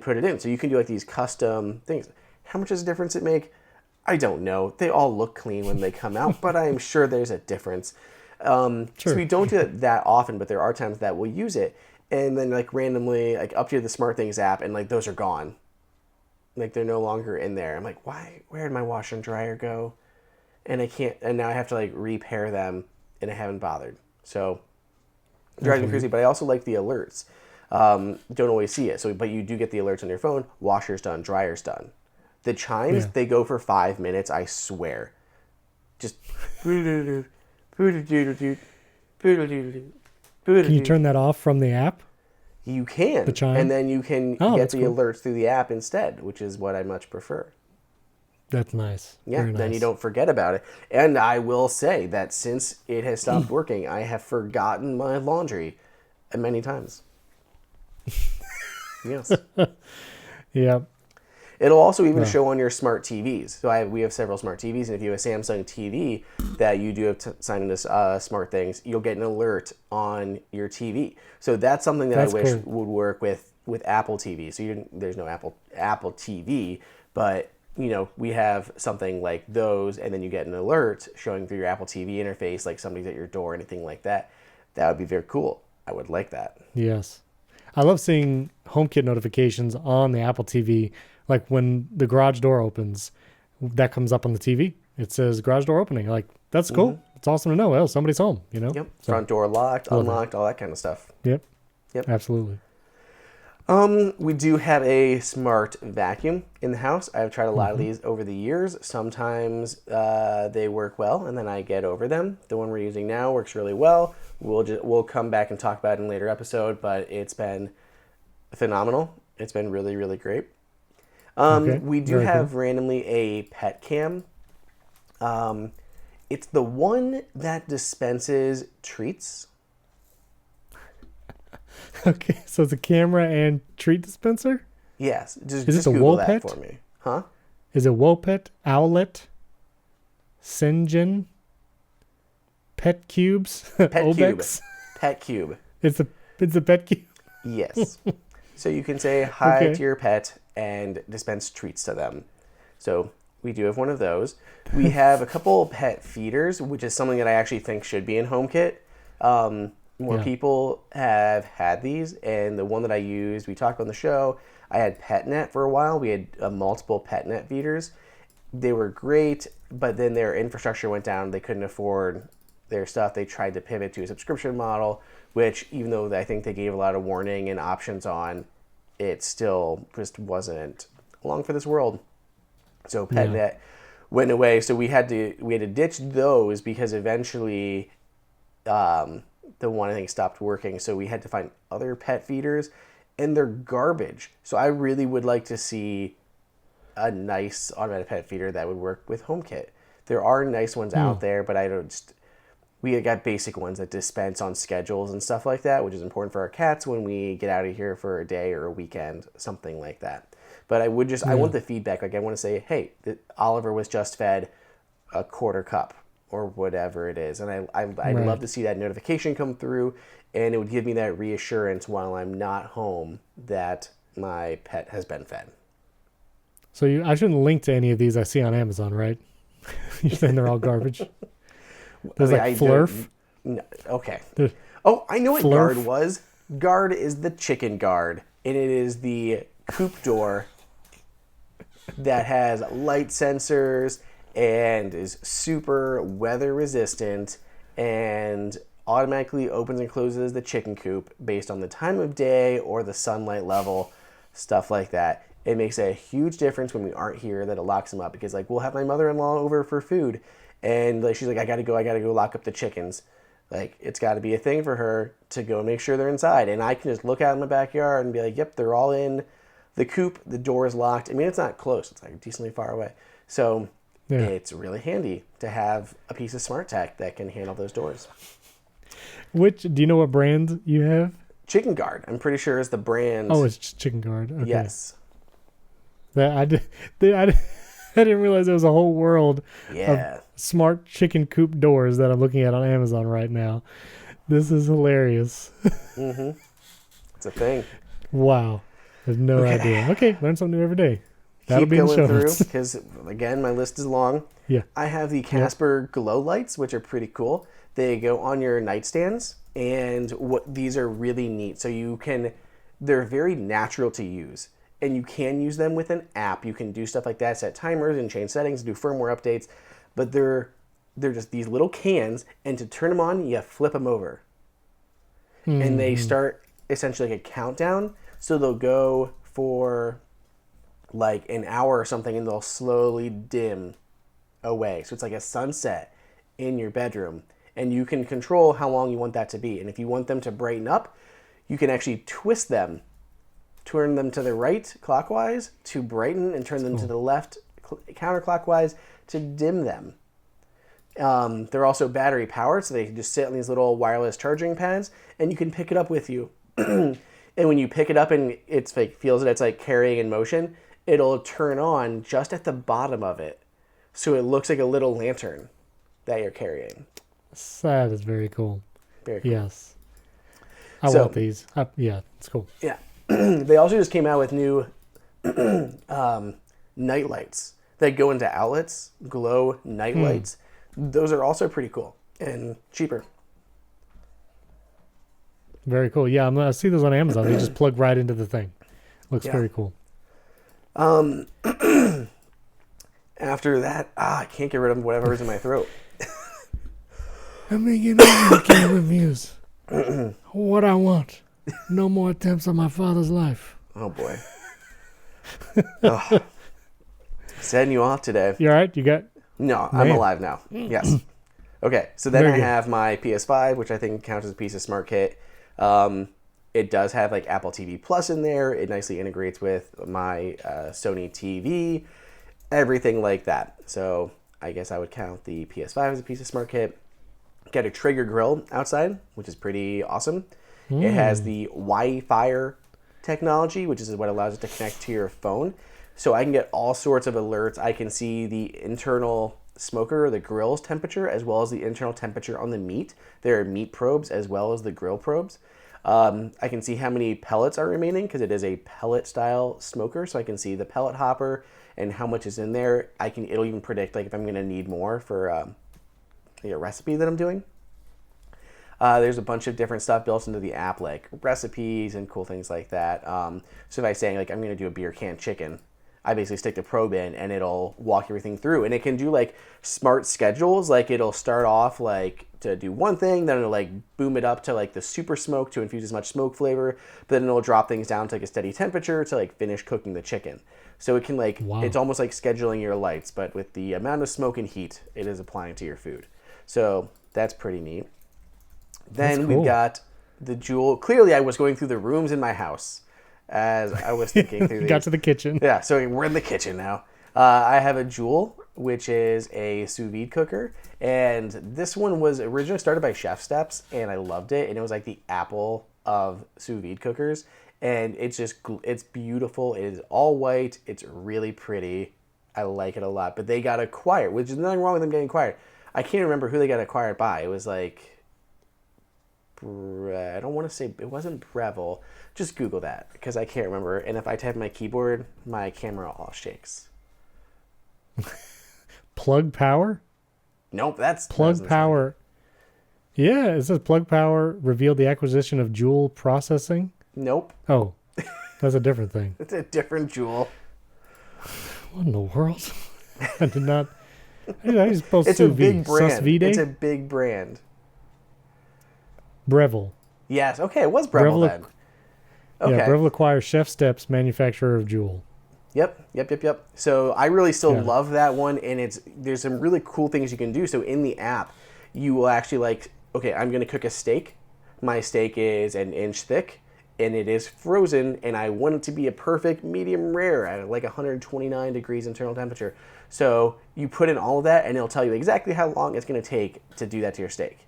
put it in. So you can do like these custom things. How much does a difference it make? I don't know. They all look clean when they come out, but I'm sure there's a difference. So we don't do it that often, but there are times that we'll use it. And then like randomly like update the Smart Things app, and like those are gone. Like they're no longer in there. I'm like, why? Where did my washer and dryer go? And I can't. And now I have to like repair them, and I haven't bothered. So it drives me crazy. But I also like the alerts. Don't always see it. So, but you do get the alerts on your phone. Washer's done. Dryer's done. The chimes, they go for 5 minutes, I swear. Just... Can you turn that off from the app? You can. The chime? And then you can get the alerts through the app instead, which is what I much prefer. That's nice. Yeah, then you don't forget about it. And I will say that since it has stopped working, I have forgotten my laundry many times. Yes. Yeah. It'll also even show on your smart TVs. So we have several smart TVs, and if you have a Samsung TV that you do have to sign into Smart Things, you'll get an alert on your TV. So that's something that I wish would work with Apple TV. So there's no Apple TV, but we have something like those, and then you get an alert showing through your Apple TV interface, like somebody's at your door, anything like that. That would be very cool. I would like that. Yes. I love seeing HomeKit notifications on the Apple TV. Like when the garage door opens, that comes up on the TV. It says garage door opening. Like, that's cool. Mm-hmm. It's awesome to know. Oh, somebody's home, Yep. So, front door locked, unlocked, all that kind of stuff. Yep. Absolutely. We do have a smart vacuum in the house. I've tried a lot of these over the years. Sometimes they work well, and then I get over them. The one we're using now works really well. We'll come back and talk about it in a later episode, but it's been phenomenal. It's been really, really great. We do have randomly a pet cam. It's the one that dispenses treats. Okay, so it's a camera and treat dispenser? Yes, Is just it a Google that Wopet? for me. Huh? Is it Wopet, Owlet, Sinjin, Pet Cubes, Petcube. Obex? Petcube. It's a Pet Cube. Yes. So you can say hi Okay. to your pet and dispense treats to them. So we do have one of those. We have a couple pet feeders, which is something that I actually think should be in HomeKit. More Yeah. people have had these, and the one that I used, we talked on the show. I had PetNet for a while. We had multiple PetNet feeders. They were great, but then their infrastructure went down. They couldn't afford their stuff. They tried to pivot to a subscription model, which, even though I think they gave a lot of warning and options on, it still just wasn't long for this world. So PetNet went away. So we had to ditch those because eventually the one I think stopped working. So we had to find other pet feeders, and they're garbage. So I really would like to see a nice automatic pet feeder that would work with HomeKit. There are nice ones out there, but I don't. We got basic ones that dispense on schedules and stuff like that, which is important for our cats when we get out of here for a day or a weekend, something like that. But I want the feedback. Like I want to say, hey, Oliver was just fed a quarter cup or whatever it is. And I'd love to see that notification come through, and it would give me that reassurance while I'm not home that my pet has been fed. So I shouldn't link to any of these I see on Amazon, right? You're saying they're all garbage? There's like Flurf. No, okay. Oh, I know what Flurf. Guard was. Guard is the chicken guard, and it is the coop door that has light sensors and is super weather resistant and automatically opens and closes the chicken coop based on the time of day or the sunlight level, stuff like that. It makes a huge difference when we aren't here that it locks them up, because like we'll have my mother-in-law over for food, and like she's like, I gotta go lock up the chickens. Like it's got to be a thing for her to go make sure they're inside, and I can just look out in my backyard and be like, yep, they're all in the coop. The door is locked. I mean, it's not close. It's like decently far away. So it's really handy to have a piece of smart tech that can handle those doors. Do you know what brand you have? Chicken Guard, I'm pretty sure, is the brand. Oh, it's just Chicken Guard. Okay. Yes. I didn't realize there was a whole world of smart chicken coop doors that I'm looking at on Amazon right now. This is hilarious. It's a thing. Wow. I had no idea. Okay, learn something new every day. That'll Keep be in the going show through, notes. because again, my list is long. Yeah. I have the Casper glow lights, which are pretty cool. They go on your nightstands, and these are really neat. So they're very natural to use, and you can use them with an app. You can do stuff like that, set timers and change settings, do firmware updates. But they're just these little cans, and to turn them on, you flip them over, and they start essentially like a countdown. So they'll go for like an hour or something, and they'll slowly dim away. So it's like a sunset in your bedroom, and you can control how long you want that to be. And if you want them to brighten up, you can actually twist them, turn them to the right clockwise to brighten, and turn them to the left counterclockwise to dim them. They're also battery powered, so they can just sit on these little wireless charging pads, and you can pick it up with you. And when you pick it up and it's like feels that it's like carrying in motion, it'll turn on just at the bottom of it, so it looks like a little lantern that you're carrying. That is very cool. Very cool. Yes. I want these. Yeah, it's cool. Yeah. They also just came out with new night lights that go into outlets, glow night lights. Those are also pretty cool and cheaper. Very cool. Yeah, I see those on Amazon. They just plug right into the thing. Looks very cool. After that, I can't get rid of whatever's in my throat. I'm making HomeKit reviews. What I want. No more attempts on my father's life. Oh boy. Oh. Setting you off today. You all right? You got... No, I'm alive now. Yes. Okay, so then I have my PS5, which I think counts as a piece of smart kit. It does have like Apple TV Plus in there. It nicely integrates with my Sony TV, everything like that. So I guess I would count the PS5 as a piece of smart kit. Got a Traeger grill outside, which is pretty awesome. It has the Wi-Fi technology, which is what allows it to connect to your phone. So I can get all sorts of alerts. I can see the internal smoker, the grill's temperature, as well as the internal temperature on the meat. There are meat probes as well as the grill probes. I can see how many pellets are remaining because it is a pellet style smoker. So I can see the pellet hopper and how much is in there. It'll even predict like if I'm going to need more for a recipe that I'm doing. There's a bunch of different stuff built into the app, like recipes and cool things like that. So if I say like I'm going to do a beer can chicken, I basically stick the probe in and it'll walk everything through. And it can do like smart schedules. Like it'll start off like to do one thing, then it'll like boom it up to like the super smoke to infuse as much smoke flavor. But then it'll drop things down to like a steady temperature to like finish cooking the chicken. So it can like, It's almost like scheduling your lights, but with the amount of smoke and heat it is applying to your food. So that's pretty neat. Then we've got the Joule. Clearly I was going through the rooms in my house as I was thinking through these. Got to the kitchen. Yeah, so we're in the kitchen now. I have a Joule, which is a sous vide cooker, and this one was originally started by Chef Steps, and I loved it, and it was like the Apple of sous vide cookers, and it's beautiful. It is all white. It's really pretty. I like it a lot, but they got acquired, which is nothing wrong with them getting acquired. I can't remember who they got acquired by. It was like, I don't want to say, it wasn't Breville. Just Google that because I can't remember. And if I type my keyboard, my camera all shakes. Plug Power? Nope, that's Plug Power. Yeah, it says Plug Power revealed the acquisition of Joule Processing. Nope. Oh, that's a different thing. It's a different Joule. What in the world? I did not. I just post It's sous a big vide. brand. Sous vide? It's a big brand. Breville. Yes. Okay, it was Breville then. Okay. Yeah, Breville acquires Chef Steps, manufacturer of Joule. Yep. So I really still love that one, and there's some really cool things you can do. So in the app, you will actually like, okay, I'm going to cook a steak. My steak is an inch thick, and it is frozen, and I want it to be a perfect medium rare at like 129 degrees internal temperature. So you put in all of that, and it'll tell you exactly how long it's going to take to do that to your steak.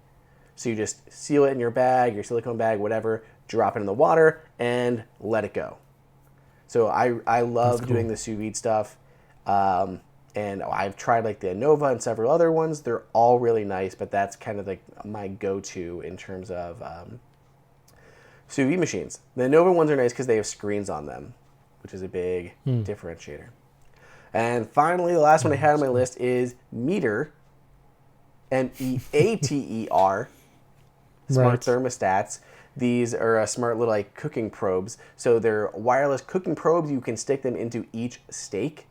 So you just seal it in your bag, your silicone bag, whatever, drop it in the water, and let it go. So I love doing the sous vide stuff. And I've tried like the Nova and several other ones. They're all really nice, but that's kind of like my go-to in terms of sous vide machines. The Nova ones are nice because they have screens on them, which is a big differentiator. And finally, the last one I had on my list is Meter, Meater. Smart thermostats. These are smart little like cooking probes. So they're wireless cooking probes. You can stick them into each steak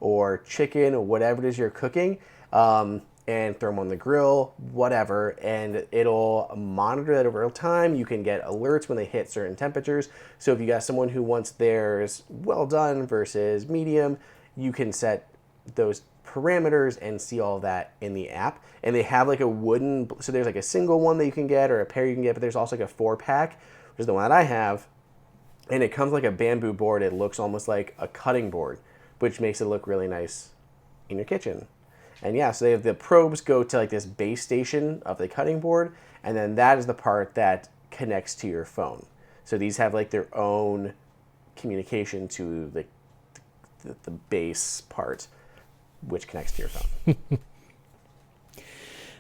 or chicken or whatever it is you're cooking, and throw them on the grill, whatever, and it'll monitor that over time. You can get alerts when they hit certain temperatures. So if you got someone who wants theirs well done versus medium, you can set those parameters and see all of that in the app. And they have like a wooden, so there's like a single one that you can get or a pair you can get, but there's also like a 4-pack, which is the one that I have, and it comes like a bamboo board. It looks almost like a cutting board, which makes it look really nice in your kitchen. And yeah, so they have the probes go to like this base station of the cutting board, and then that is the part that connects to your phone. So these have like their own communication to the base part, which connects to your phone.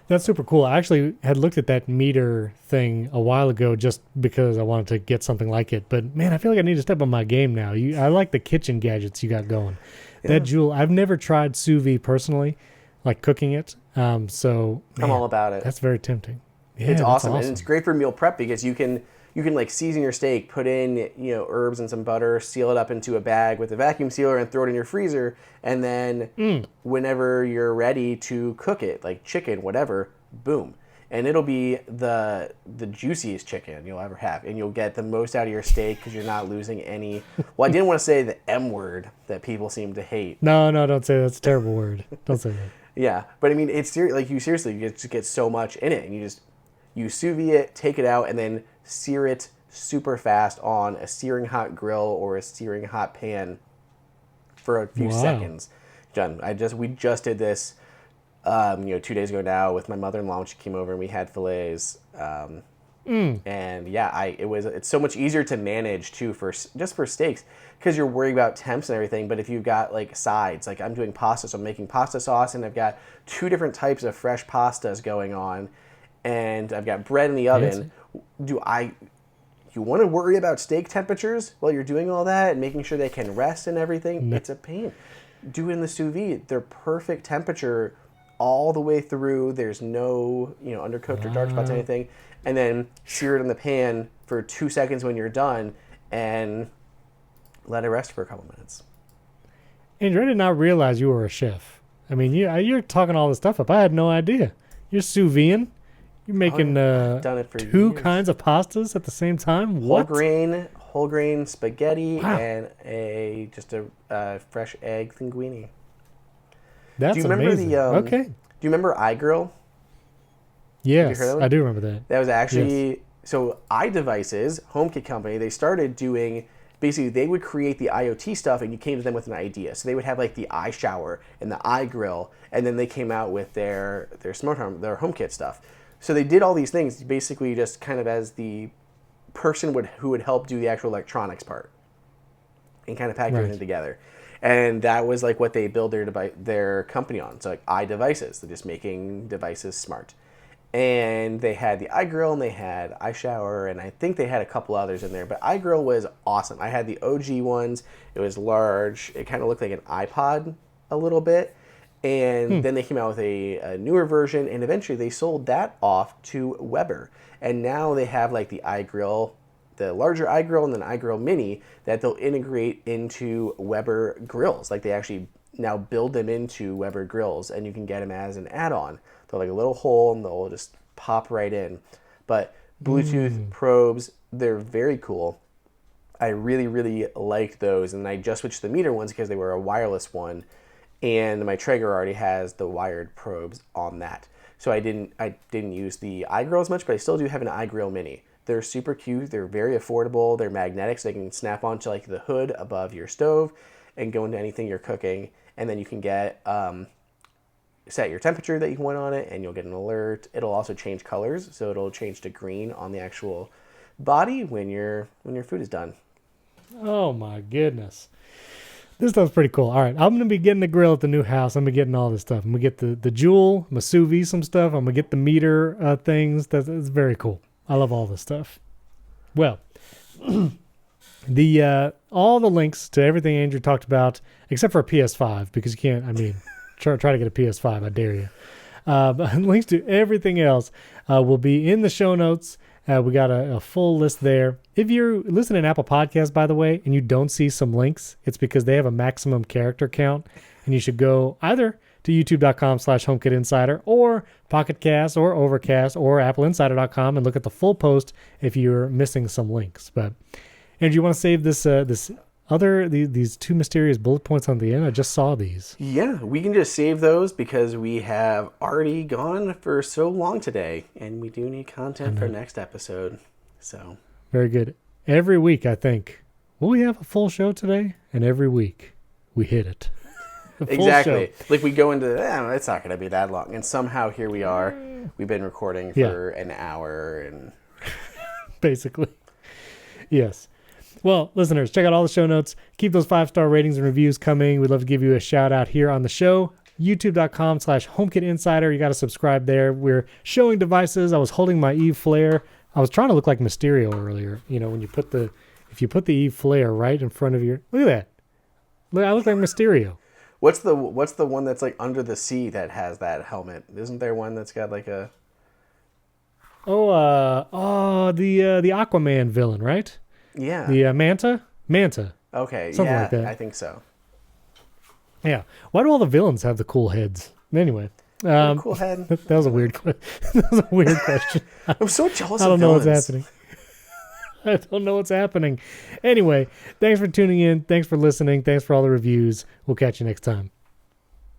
That's super cool. I actually had looked at that Meter thing a while ago just because I wanted to get something like it. But man, I feel like I need to step on my game now. I like the kitchen gadgets you got going. Yeah. That Joule, I've never tried sous vide personally, like cooking it. So man, I'm all about it. That's very tempting. Yeah, it's awesome. And it's great for meal prep because you can like season your steak, put in, herbs and some butter, seal it up into a bag with a vacuum sealer and throw it in your freezer. And then whenever you're ready to cook it, like chicken, whatever, boom. And it'll be the juiciest chicken you'll ever have. And you'll get the most out of your steak because you're not losing any. Well, I didn't want to say the M word that people seem to hate. No, don't say that. That's a terrible word. Don't say that. Yeah. But I mean, it's like you get so much in it. And you sous vide it, take it out, and then sear it super fast on a searing hot grill or a searing hot pan for a few seconds. John, we just did this 2 days ago now with my mother-in-law when she came over, and we had fillets. And yeah, it's so much easier to manage too just for steaks, because you're worried about temps and everything. But if you've got like sides, like I'm doing pasta, so I'm making pasta sauce, and I've got 2 different types of fresh pastas going on, and I've got bread in the oven. You want to worry about steak temperatures while you're doing all that and making sure they can rest and everything? It's a pain. Do it in the sous vide. They're perfect temperature all the way through. There's no, undercooked or dark spots or anything. And then sear it in the pan for 2 seconds when you're done and let it rest for a couple minutes. Andrew, I did not realize you were a chef. I mean, you're talking all this stuff up. I had no idea. You're sous videing. You're making done it for 2 years. kinds of pastas at the same time? What? Whole grain spaghetti Wow. and just a fresh egg linguine. That's do you remember amazing. Okay. Do you remember iGrill? Yes, heard that one? I do remember that. That was actually so iDevices, HomeKit company. They started doing basically they would create the IoT stuff, and you came to them with an idea. So they would have like the iShower and the iGrill, and then they came out with their smart home, their HomeKit stuff. So they did all these things basically just kind of as the person who would help do the actual electronics part and kind of pack everything together. And that was like what they build their company on. So like iDevices, they're just making devices smart. And they had the iGrill and they had iShower, and I think they had a couple others in there. But iGrill was awesome. I had the OG ones. It was large. It kind of looked like an iPod a little bit. And then they came out with a newer version, and eventually they sold that off to Weber. And now they have like the iGrill, the larger iGrill, and then iGrill Mini that they'll integrate into Weber grills. Like they actually now build them into Weber grills, and you can get them as an add-on. They're like a little hole, and they'll just pop right in. But Bluetooth probes, they're very cool. I really, really liked those, and I just switched to the meter ones because they were a wireless one. And my Traeger already has the wired probes on that. So I didn't use the iGrill as much, but I still do have an iGrill Mini. They're super cute. They're very affordable. They're magnetic, so they can snap onto like the hood above your stove and go into anything you're cooking. And then you can get set your temperature that you want on it, and you'll get an alert. It'll also change colors, so it'll change to green on the actual body when your food is done. Oh my goodness. This stuff's pretty cool. All right, I'm going to be getting the grill at the new house. I'm going to be getting all this stuff. I'm going to get the Joule, my sous vide some stuff. I'm going to get the meter things. That's very cool. I love all this stuff. Well, all the links to everything Andrew talked about, except for a PS5, because you can't, try to get a PS5. I dare you. But links to everything else will be in the show notes. We got a full list there. If you're listening to Apple Podcasts, by the way, and you don't see some links, it's because they have a maximum character count, and you should go either to youtube.com/HomeKit-Insider or Pocket Cast or Overcast or appleinsider.com and look at the full post if you're missing some links. But Andrew, you want to save these 2 mysterious bullet points on the end? I just saw these. Yeah, we can just save those because we have already gone for so long today, and we do need content for next episode. So very good. Every week, I think, will we have a full show today? And every week, we hit it. Exactly. Like we go into, it's not going to be that long, and somehow here we are. We've been recording for an hour, and basically, yes. Well, listeners, check out all the show notes. Keep those 5-star ratings and reviews coming. We'd love to give you a shout out here on the show. YouTube.com/HomeKit-Insider. You got to subscribe there. We're showing devices. I was holding my Eve Flare. I was trying to look like Mysterio earlier. When you put the Eve Flare right in front of your, look at that. Look, I look like Mysterio. What's the one that's like under the sea that has that helmet? Isn't there one that's got like a? The Aquaman villain, right? Yeah. The Manta? Okay, something like that. I think so. Yeah. Why do all the villains have the cool heads? Anyway. Cool head. That was a weird question. I'm so jealous I don't of know villains. what's happening. I don't know what's happening. Anyway, thanks for tuning in. Thanks for listening. Thanks for all the reviews. We'll catch you next time.